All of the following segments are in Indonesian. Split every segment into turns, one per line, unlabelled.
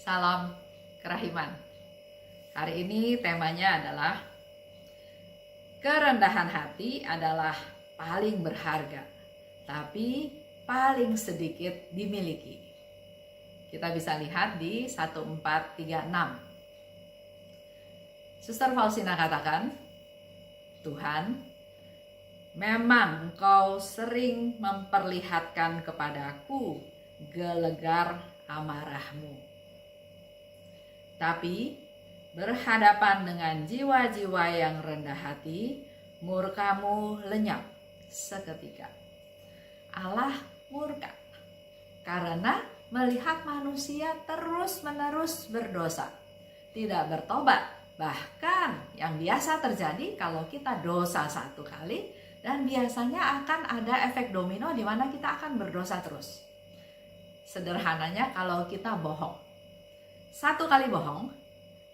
Salam kerahiman. Hari ini temanya adalah kerendahan hati adalah paling berharga, tapi paling sedikit dimiliki. Kita bisa lihat di 1436. Suster Faustina katakan, Tuhan, memang Engkau sering memperlihatkan kepadaku gelegar amarah-Mu. Tapi berhadapan dengan jiwa-jiwa yang rendah hati, murka-Mu lenyap seketika. Allah murka karena melihat manusia terus-menerus berdosa, tidak bertobat. Bahkan yang biasa terjadi kalau kita dosa satu kali, dan biasanya akan ada efek domino di mana kita akan berdosa terus. Sederhananya kalau kita bohong. Satu kali bohong,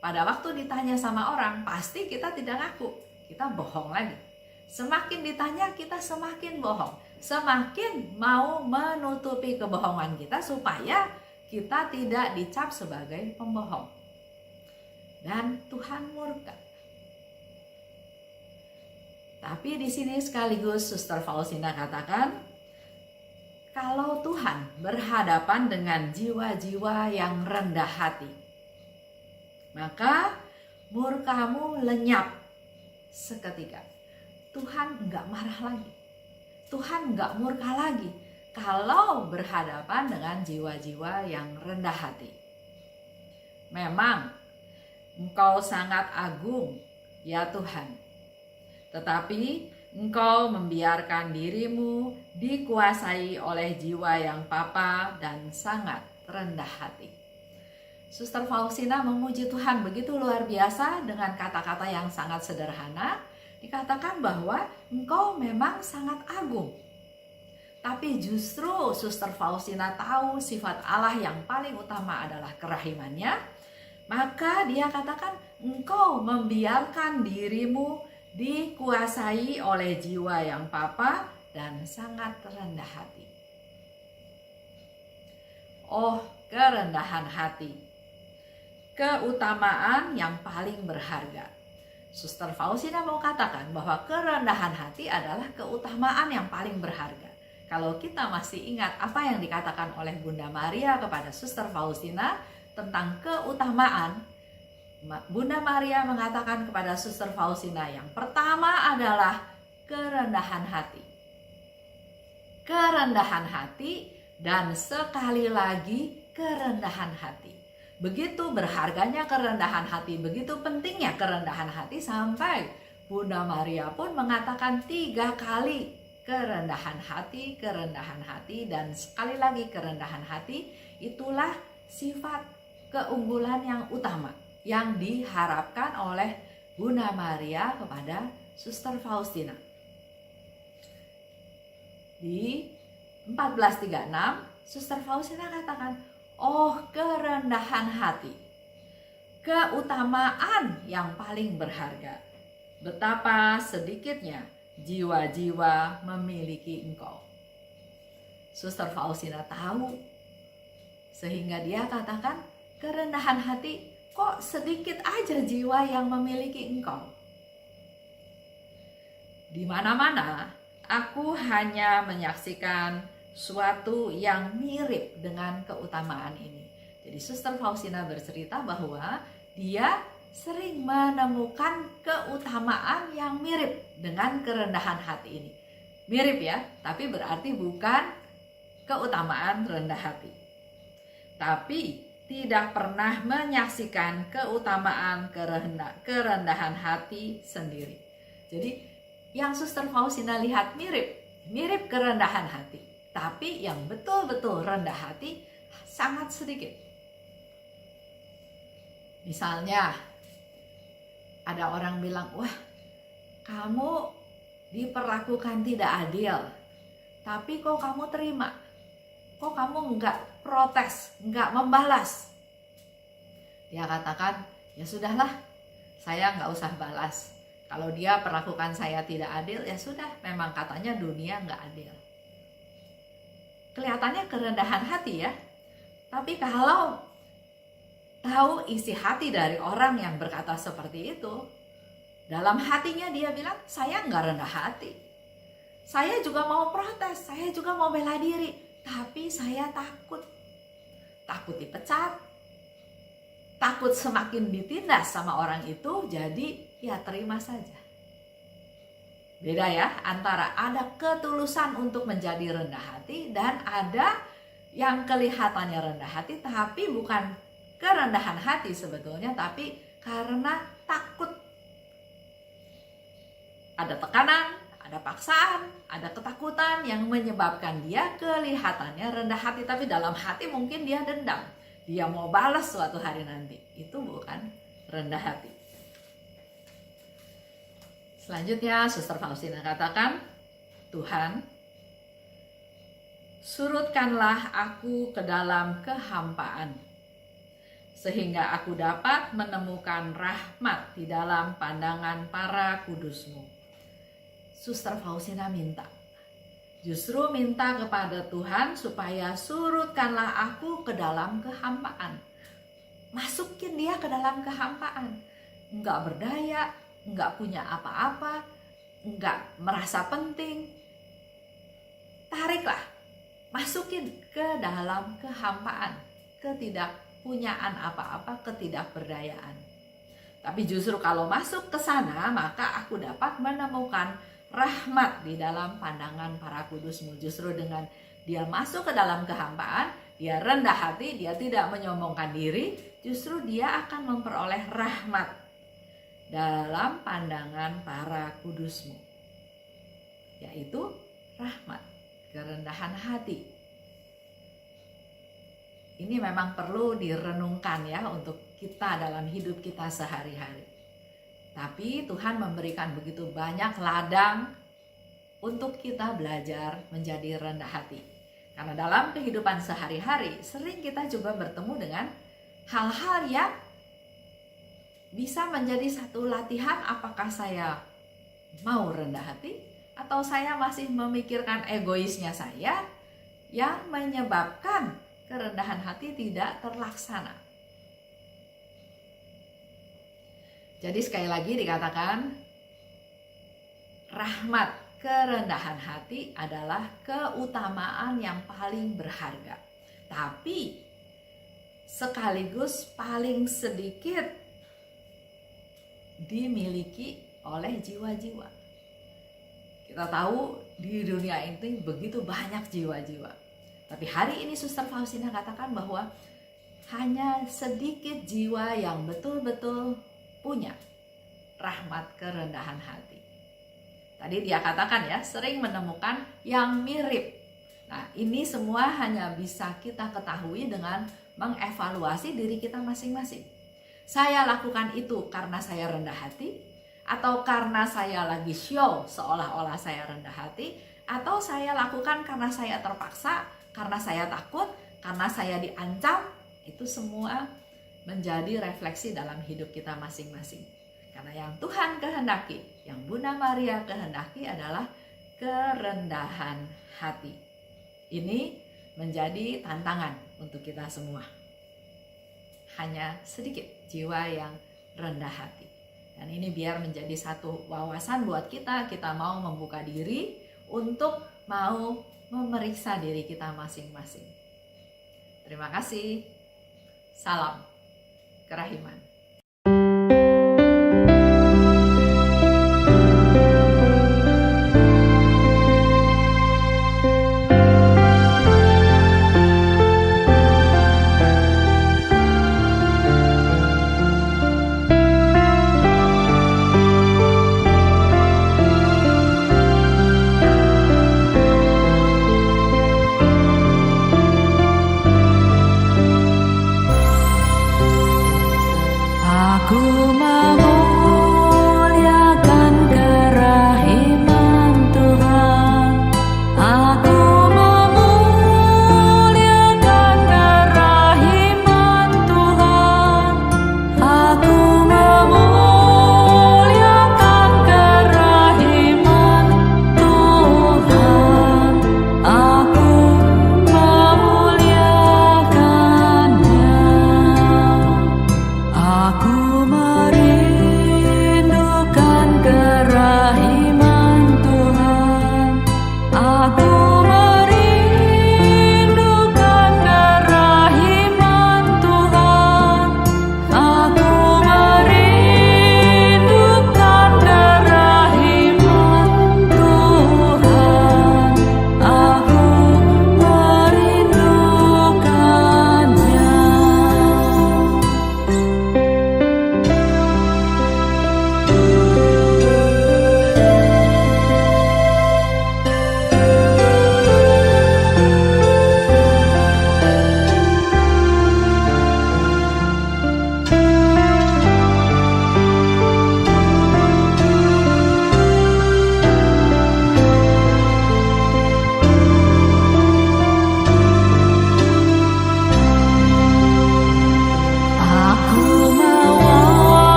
pada waktu ditanya sama orang, pasti kita tidak ngaku. Kita bohong lagi. Semakin ditanya, kita semakin bohong. Semakin mau menutupi kebohongan kita supaya kita tidak dicap sebagai pembohong. Dan Tuhan murka. Tapi di sini sekaligus Suster Faustina katakan, kalau Tuhan berhadapan dengan jiwa-jiwa yang rendah hati, maka murka-Mu lenyap seketika. Tuhan enggak marah lagi. Tuhan enggak murka lagi kalau berhadapan dengan jiwa-jiwa yang rendah hati. Memang Engkau sangat agung, ya Tuhan. Tetapi Engkau membiarkan dirimu dikuasai oleh jiwa yang papa dan sangat rendah hati. Suster Faustina memuji Tuhan begitu luar biasa dengan kata-kata yang sangat sederhana. Dikatakan bahwa Engkau memang sangat agung. Tapi justru Suster Faustina tahu sifat Allah yang paling utama adalah kerahimannya. Maka dia katakan, Engkau membiarkan dirimu dikuasai oleh jiwa yang papa dan sangat rendah hati. Oh, kerendahan hati. Keutamaan yang paling berharga. Suster Faustina mau katakan bahwa kerendahan hati adalah keutamaan yang paling berharga. Kalau kita masih ingat apa yang dikatakan oleh Bunda Maria kepada Suster Faustina tentang keutamaan, Bunda Maria mengatakan kepada Suster Faustina yang pertama adalah kerendahan hati. Kerendahan hati dan sekali lagi kerendahan hati. Begitu berharganya kerendahan hati, begitu pentingnya kerendahan hati sampai Bunda Maria pun mengatakan 3 kali kerendahan hati dan sekali lagi kerendahan hati. Itulah sifat keunggulan yang utama yang diharapkan oleh Bunda Maria kepada Suster Faustina. Di 1436, Suster Faustina katakan, oh kerendahan hati, keutamaan yang paling berharga. Betapa sedikitnya jiwa-jiwa memiliki Engkau. Suster Faustina tahu, sehingga dia katakan, kerendahan hati, kok sedikit aja jiwa yang memiliki Engkau. Di mana-mana aku hanya menyaksikan suatu yang mirip dengan keutamaan ini. Jadi Suster Faustina bercerita bahwa dia sering menemukan keutamaan yang mirip dengan kerendahan hati ini. Mirip ya, tapi berarti bukan keutamaan rendah hati. Tapi tidak pernah menyaksikan keutamaan kerendahan hati sendiri. Jadi yang Suster Faustina lihat mirip kerendahan hati. Tapi yang betul-betul rendah hati sangat sedikit. Misalnya ada orang bilang, wah kamu diperlakukan tidak adil. Tapi kok kamu terima? Kok kamu enggak protes, enggak membalas? Dia katakan, ya sudahlah, saya enggak usah balas. Kalau dia perlakukan saya tidak adil, ya sudah, memang katanya dunia enggak adil. Kelihatannya kerendahan hati ya. Tapi kalau tahu isi hati dari orang yang berkata seperti itu. Dalam hatinya dia bilang, saya nggak rendah hati. Saya juga mau protes, saya juga mau bela diri. Tapi saya takut. Takut dipecat. Takut semakin ditindas sama orang itu, jadi ya terima saja. Beda ya, antara ada ketulusan untuk menjadi rendah hati dan ada yang kelihatannya rendah hati tapi bukan kerendahan hati sebetulnya, tapi karena takut. Ada tekanan, ada paksaan, ada ketakutan yang menyebabkan dia kelihatannya rendah hati, tapi dalam hati mungkin dia dendam. Dia mau balas suatu hari nanti. Itu bukan rendah hati. Selanjutnya, Suster Faustina katakan, Tuhan, surutkanlah aku ke dalam kehampaan, sehingga aku dapat menemukan rahmat di dalam pandangan para kudus-Mu. Suster Faustina minta, justru minta kepada Tuhan supaya surutkanlah aku ke dalam kehampaan. Masukin dia ke dalam kehampaan. Enggak berdaya, enggak punya apa-apa, enggak merasa penting. Tariklah, masukin ke dalam kehampaan, ketidakpunyaan apa-apa, ketidakberdayaan. Tapi justru kalau masuk ke sana, maka aku dapat menemukan rahmat di dalam pandangan para kudus-Mu. Justru dengan dia masuk ke dalam kehampaan, dia rendah hati, dia tidak menyombongkan diri, justru dia akan memperoleh rahmat dalam pandangan para kudus-Mu, yaitu rahmat, kerendahan hati. Ini memang perlu direnungkan ya untuk kita dalam hidup kita sehari-hari. Tapi Tuhan memberikan begitu banyak ladang untuk kita belajar menjadi rendah hati. Karena dalam kehidupan sehari-hari sering kita juga bertemu dengan hal-hal yang bisa menjadi satu latihan, apakah saya mau rendah hati atau saya masih memikirkan egoisnya saya yang menyebabkan kerendahan hati tidak terlaksana. Jadi sekali lagi dikatakan, rahmat kerendahan hati adalah keutamaan yang paling berharga. Tapi sekaligus paling sedikit dimiliki oleh jiwa-jiwa. Kita tahu di dunia ini begitu banyak jiwa-jiwa. Tapi hari ini Suster Faustina katakan bahwa hanya sedikit jiwa yang betul-betul punya rahmat kerendahan hati. Tadi dia katakan ya, sering menemukan yang mirip. Nah, ini semua hanya bisa kita ketahui dengan mengevaluasi diri kita masing-masing. Saya lakukan itu karena saya rendah hati, atau karena saya lagi show seolah-olah saya rendah hati, atau saya lakukan karena saya terpaksa, karena saya takut, karena saya diancam. Itu semua menjadi refleksi dalam hidup kita masing-masing. Karena yang Tuhan kehendaki, yang Bunda Maria kehendaki adalah kerendahan hati. Ini menjadi tantangan untuk kita semua. Hanya sedikit jiwa yang rendah hati. Dan ini biar menjadi satu wawasan buat kita mau membuka diri untuk mau memeriksa diri kita masing-masing. Terima kasih. Salam kerahiman.